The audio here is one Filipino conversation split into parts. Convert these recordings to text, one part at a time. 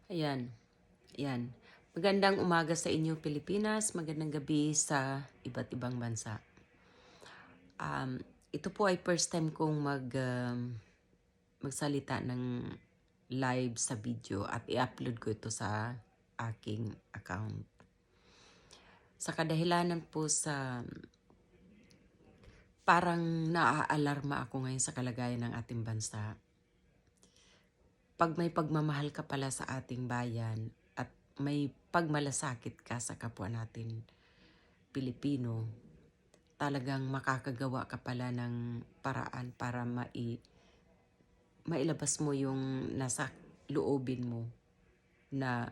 Ayan, ayan. Magandang umaga sa inyo, Pilipinas. Magandang gabi sa iba't ibang bansa. Ito po ay first time kong magsalita ng live sa video at i-upload ko ito sa aking account. Sa kadahilanan po sa parang naaalarma ako ngayon sa kalagayan ng ating bansa. Pag may pagmamahal ka pala sa ating bayan at may pagmalasakit ka sa kapwa natin Pilipino, talagang makakagawa ka pala ng paraan para mailabas mo yung nasa loobin mo na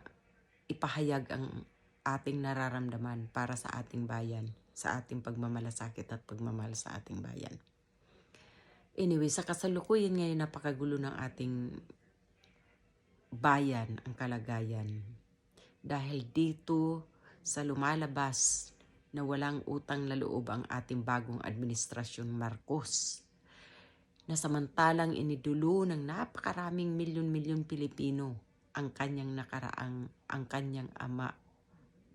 ipahayag ang ating nararamdaman para sa ating bayan, sa ating pagmamalasakit at pagmamahal sa ating bayan. Anyway, sa kasalukuyan ngayon napakagulo ng ating bayan ang kalagayan. Dahil dito sa lumalabas na walang utang na loob ang ating bagong administrasyon Marcos, na samantalang inidulo ng napakaraming milyon-milyon Pilipino ang ang kanyang ama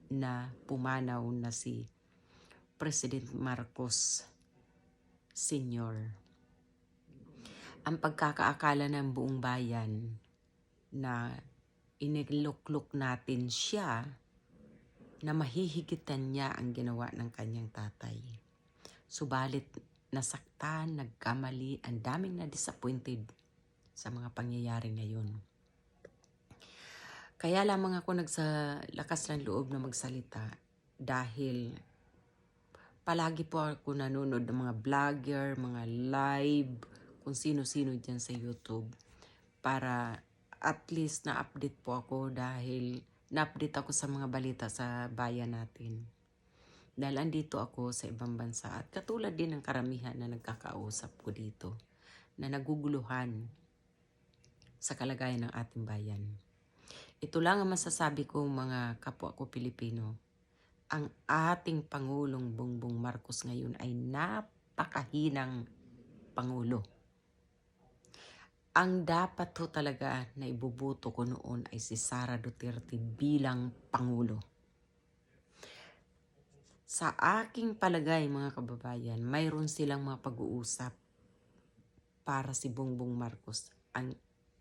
na pumanaw na si President Marcos Sr. Ang pagkakaakala ng buong bayan na iniluklok natin siya na mahihigitan niya ang ginawa ng kanyang tatay. Subalit nasaktan, nagkamali, ang daming na-disappointed sa mga pangyayari ngayon. Kaya lamang ako nagsalakas ng loob na magsalita dahil palagi po ako nanonood ng mga vlogger, mga live, kung sino-sino dyan sa YouTube para at least na-update po ako dahil na-update ako sa mga balita sa bayan natin. Dahil andito ako sa ibang bansa at katulad din ng karamihan na nagkakausap ko dito na naguguluhan sa kalagayan ng ating bayan. Ito lang ang masasabi ko mga kapwa ko Pilipino. Ang ating Pangulong Bongbong Marcos ngayon ay napakahinang Pangulo. Ang dapat ho talaga na ibubuto ko noon ay si Sara Duterte bilang Pangulo. Sa aking palagay mga kababayan, mayroon silang mga pag-uusap para si Bongbong Marcos ang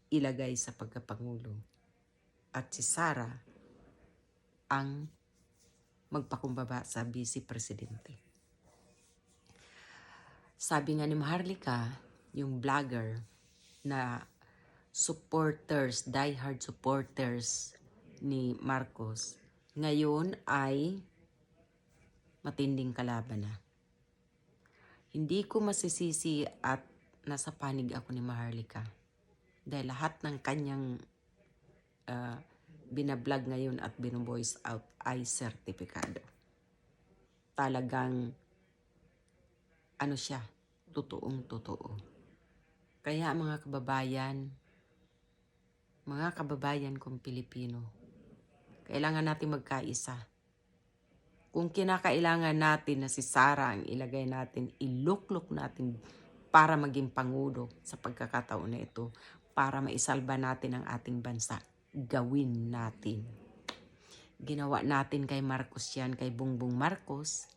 ilagay sa pagkapangulo. At si Sara ang magpakumbaba sa Vice Presidente. Sabi nga ni Maharlika, yung vlogger na supporters, diehard supporters ni Marcos, ngayon ay matinding kalaban na. Hindi ko masisisi at nasa panig ako ni Maharlika dahil lahat ng kanyang binablog ngayon at bino-voice out ay sertipikado. Talagang ano siya, totoong totoo. Kaya mga kababayan kong Pilipino, kailangan natin magkaisa. Kung kinakailangan natin na si Sara ang ilagay natin, iluklok natin para maging Pangulo sa pagkakataon na ito, para maisalba natin ang ating bansa, gawin natin. Ginawa natin kay Marcos yan, kay Bongbong Marcos,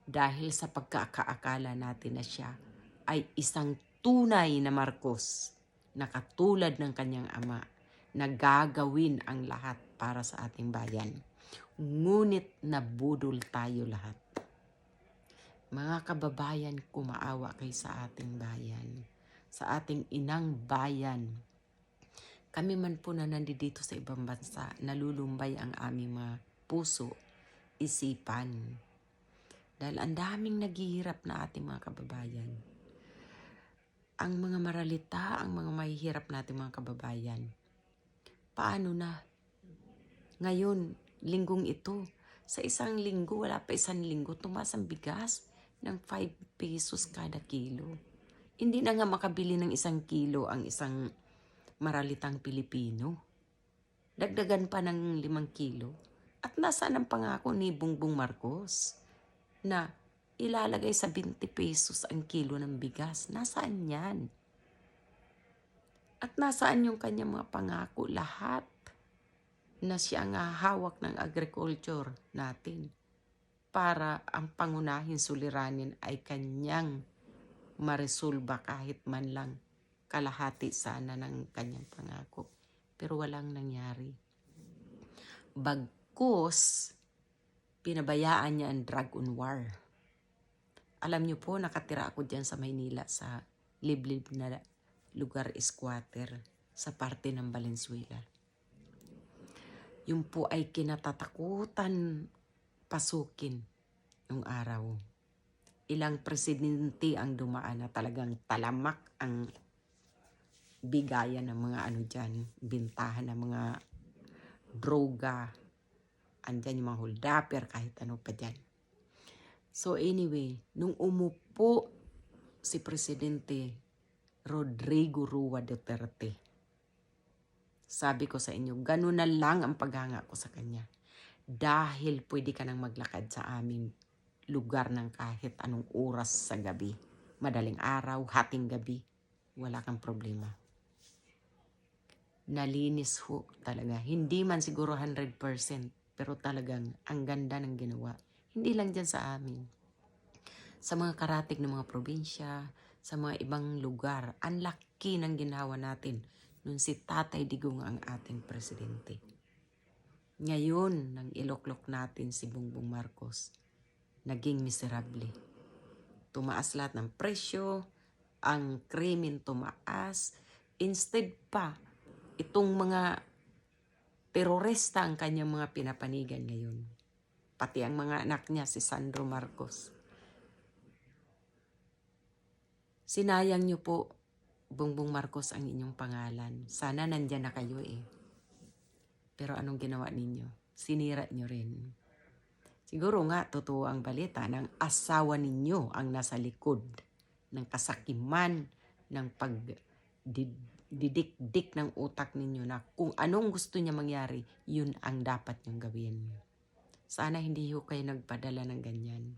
dahil sa pagkakaakala natin na siya ay isang tunay na Marcos na katulad ng kanyang ama na gagawin ang lahat para sa ating bayan. Ngunit nabudol tayo lahat. Mga kababayan, kumaawa kayo sa ating bayan, sa ating inang bayan. Kami man po na nandito sa ibang bansa, nalulumbay ang aming mga puso, isipan. Dahil ang daming naghihirap na ating mga kababayan. Ang mga maralita, ang mga mahihirap nating mga kababayan. Paano na? Ngayon, linggong ito, sa isang linggo, wala pa isang linggo, tumaas ang bigas ng 5 pesos kada kilo. Hindi na nga makabili ng 1 kilo ang isang maralitang Pilipino. Dagdagan pa ng 5 kilo. At nasaan ang pangako ni Bongbong Marcos na ilalagay sa 20 pesos ang kilo ng bigas? Nasaan yan? At nasaan yung kanyang mga pangako? Lahat na siya ang hawak ng agriculture natin para ang pangunahing suliranin ay kanyang maresolba kahit man lang kalahati sana ng kanyang pangako. Pero walang nangyari. Bagkus, pinabayaan niya ang drug on war. Alam niyo po, nakatira ako dyan sa Maynila sa liblib na lugar squatter sa parte ng Valenzuela. Yung po ay kinatatakutan pasukin yung araw. Ilang presidente ang dumaan na talagang talamak ang bigayan ng mga ano dyan, bintahan ng mga droga, andyan yung mga holdapper, kahit ano pa dyan. So anyway, nung umupo si Presidente Rodrigo Roa Duterte, sabi ko sa inyo, ganun na lang ang paghanga ko sa kanya. Dahil pwede ka nang maglakad sa aming lugar ng kahit anong oras sa gabi. Madaling araw, hating gabi, wala kang problema. Nalinis ho talaga. Hindi man siguro 100%, pero talagang ang ganda ng ginawa. Hindi lang dyan sa amin. Sa mga karatig ng mga probinsya, sa mga ibang lugar, ang laki ng ginawa natin nung si Tatay Digong ang ating presidente. Ngayon, nang iloklok natin si Bongbong Marcos, naging miserable. Tumaas lahat ng presyo, ang krimen tumaas. Instead pa, itong mga terorista ang kanyang mga pinapanigan ngayon. Pati ang mga anak niya, si Sandro Marcos. Sinayang niyo po, Bongbong Marcos, ang inyong pangalan. Sana nandyan na kayo eh. Pero anong ginawa ninyo? Sinira niyo rin. Siguro nga, totoo ang balita ng asawa ninyo ang nasa likod ng kasakiman, ng pagdidikdik ng utak ninyo na kung anong gusto niya mangyari, yun ang dapat niyong gawin. Sana hindi ho kayo nagpadala ng ganyan.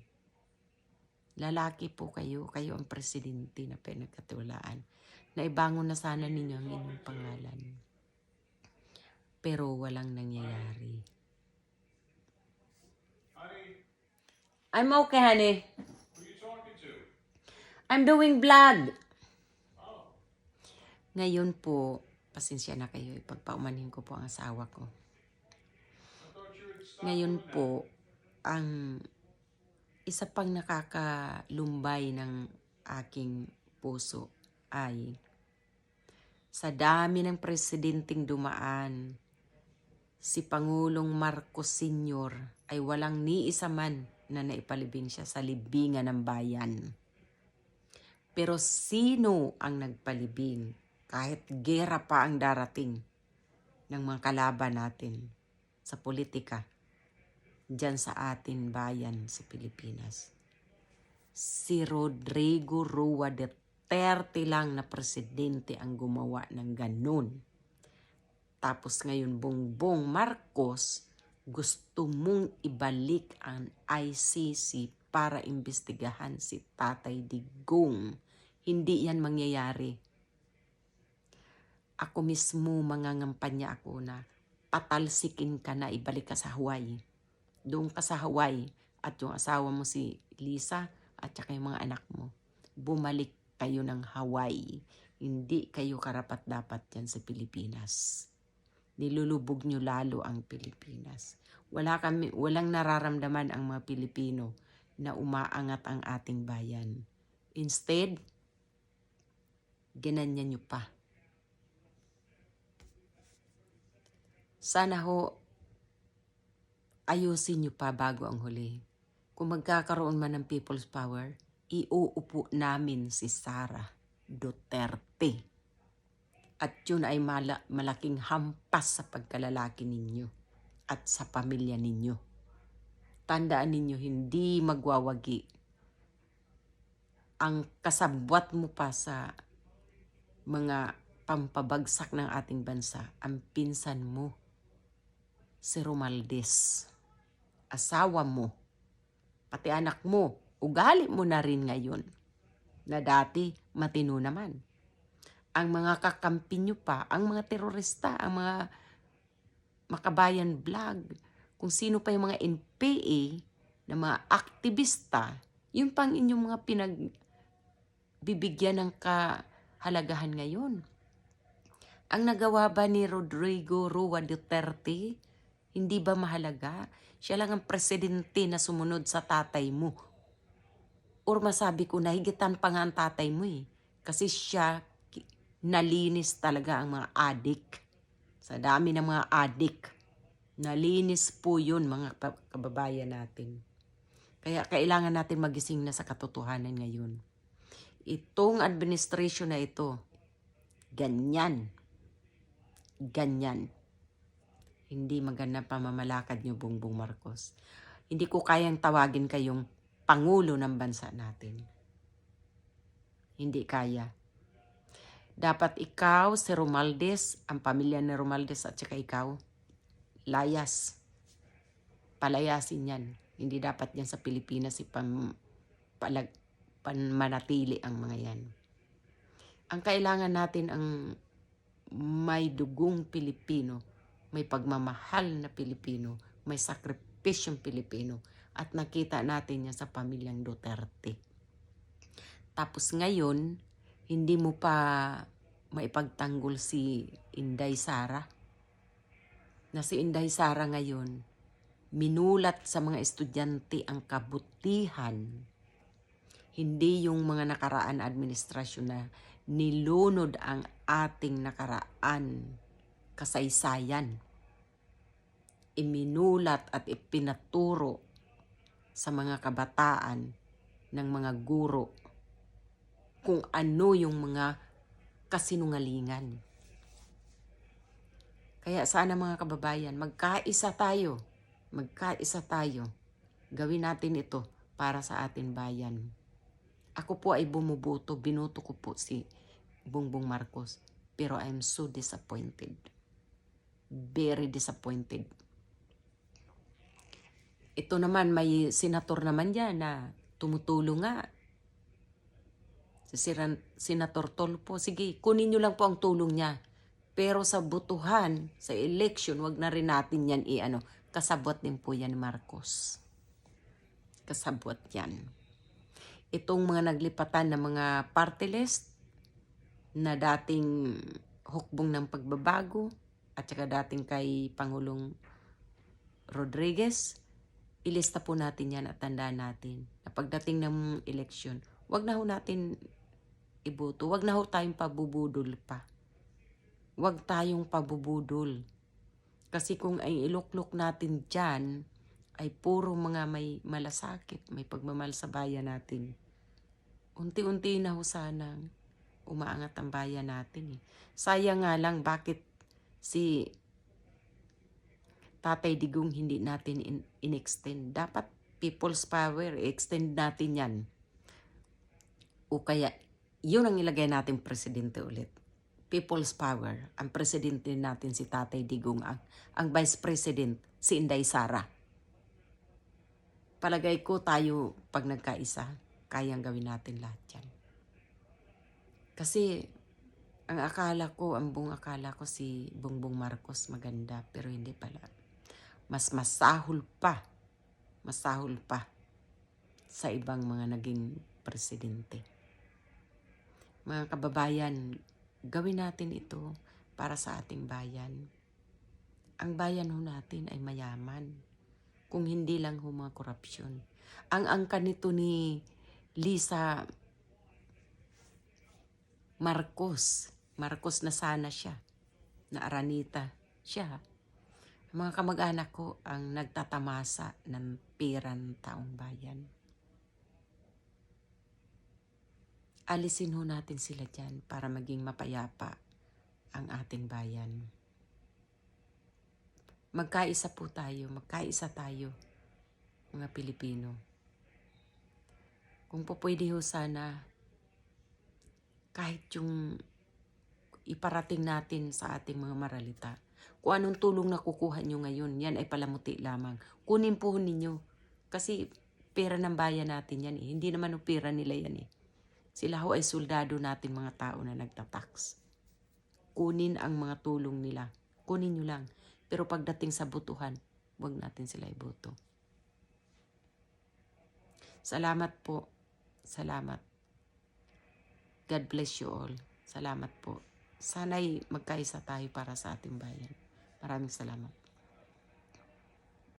Lalaki po kayo ang presidente na pinagkatiwalaan. Naibangon na sana ninyo ang inyong pangalan. Pero walang nangyayari. I'm okay, honey. Who are you talking to? I'm doing vlog. Ngayon po, pasensya na kayo, ipagpaumanhin ko po ang asawa ko. I thought you had stopped Ngayon doing that. po, ang isa pang nakakalumbay ng aking puso ay sa dami ng presidenteng dumaan, si Pangulong Marcos Sr. ay walang ni isa man na naipalibing siya sa libingan ng bayan. Pero sino ang nagpalibing kahit gera pa ang darating ng mga kalaban natin sa politika dyan sa atin bayan sa Pilipinas? Si Rodrigo Roa Duterte lang na presidente ang gumawa ng ganun. Tapos ngayon Bongbong Marcos, gusto mong ibalik ang ICC para imbestigahan si Tatay Digong. Hindi yan mangyayari. Ako mismo mangangampanya ako na patalsikin ka na, ibalik ka sa Hawaii. Doon ka sa Hawaii at yung asawa mo si Lisa at saka yung mga anak mo. Bumalik kayo ng Hawaii. Hindi kayo karapat-dapat yan sa Pilipinas. Nilulubog nyo lalo ang Pilipinas. Walang nararamdaman ang mga Pilipino na umaangat ang ating bayan. Instead, ginanyan nyo pa. Sana ho, ayusin nyo pa bago ang huli. Kung magkakaroon man ng people's power, iuupo namin si Sara Duterte. At yun ay malaking hampas sa pagkalalaki ninyo at sa pamilya ninyo. Tandaan ninyo, hindi magwawagi. Ang kasabwat mo pa sa mga pampabagsak ng ating bansa, ang pinsan mo, si Romualdez, asawa mo, pati anak mo, ugali mo na rin ngayon, na dati matino naman. Ang mga kakampi nyo pa, ang mga terorista, ang mga Makabayan Vlog, kung sino pa yung mga NPA na mga aktivista, yun pang inyong mga pinagbibigyan ng kahalagahan ngayon. Ang nagawa ba ni Rodrigo Roa Duterte, hindi ba mahalaga? Siya lang ang presidente na sumunod sa tatay mo. Or masabi ko, nahigitan pa nga ang tatay mo eh. Kasi siya, nalinis talaga ang mga adik. Sa dami ng mga adik, nalinis po yun mga kababayan natin. Kaya kailangan natin magising na sa katotohanan ngayon. Itong administration na ito, ganyan. Ganyan. Hindi maganda pamamalakad niyo, Bongbong Marcos. Hindi ko kayang tawagin kayong Pangulo ng bansa natin. Hindi kaya. Dapat ikaw, si Romualdez, ang pamilya ni Romualdez at saka ikaw, layas. Palayasin yan. Hindi dapat yan sa Pilipinas manatili ang mga yan. Ang kailangan natin ang may dugong Pilipino, may pagmamahal na Pilipino, may sakripisyong Pilipino, at nakita natin yan sa pamilyang Duterte. Tapos ngayon, hindi mo pa maipagtanggol si Inday Sara. Na si Inday Sara ngayon, minulat sa mga estudyante ang kabutihan. Hindi yung mga nakaraan administrasyon na nilunod ang ating nakaraan kasaysayan. Iminulat at ipinaturo sa mga kabataan ng mga guro kung ano yung mga kasinungalingan. Kaya sana mga kababayan, magkaisa tayo. Magkaisa tayo. Gawin natin ito para sa ating bayan. Ako po ay bumuboto, binoto ko po si Bongbong Marcos. Pero I'm so disappointed. Very disappointed. Ito naman, may senator naman yan na tumutulong nga. Si Senator Tolpo, sige, kunin nyo lang po ang tulong niya. Pero sa butuhan, sa election, wag na rin natin yan kasabot din po yan Marcos. Kasabot yan. Itong mga naglipatan ng mga party list na dating hukbong ng pagbabago at saka dating kay Pangulong Rodriguez, ilista po natin yan at tandaan natin na pagdating ng eleksyon, wag na ho natin iboto, wag na ho tayong pabubudol pa. Wag tayong pabubudol. Kasi kung ay iluklok natin dyan, ay puro mga may malasakit, may pagmamahal sa bayan natin. Unti-unti na ho sanang umaangat ang bayan natin. Sayang nga lang bakit si Tatay Digong hindi natin in-extend. Dapat people's power, extend natin yan. O kaya, yun ang ilagay natin presidente ulit. People's power. Ang presidente natin si Tatay Digong. Ang vice president si Inday Sara. Palagay ko tayo pag nagkaisa, kayang gawin natin lahat yan. Kasi ang buong akala ko si Bongbong Marcos maganda, pero hindi pala. Mas masahol pa sa ibang mga naging presidente. Mga kababayan, gawin natin ito para sa ating bayan. Ang bayan ho natin ay mayaman. Kung hindi lang ho mga korupsyon. Ang angka nito ni Lisa Marcos na sana siya, na Aranita siya. Mga kamag-anak ko ang nagtatamasa ng pera ng taong bayan. Alisin ho natin sila dyan para maging mapayapa ang ating bayan. Magkaisa tayo, mga Pilipino. Kung po pwede ho sana, kahit yung iparating natin sa ating mga maralita, kung anong tulong na kukuha nyo ngayon, yan ay palamuti lamang. Kunin po ninyo. Kasi pera ng bayan natin yan eh. Hindi naman ang pera nila yan eh. Sila ho ay soldado natin, mga tao na nagtatax. Kunin ang mga tulong nila. Kunin nyo lang. Pero pagdating sa butuhan, huwag natin sila iboto. Salamat po. Salamat. God bless you all. Salamat po. Sana'y magkaisa tayo para sa ating bayan. Maraming salamat.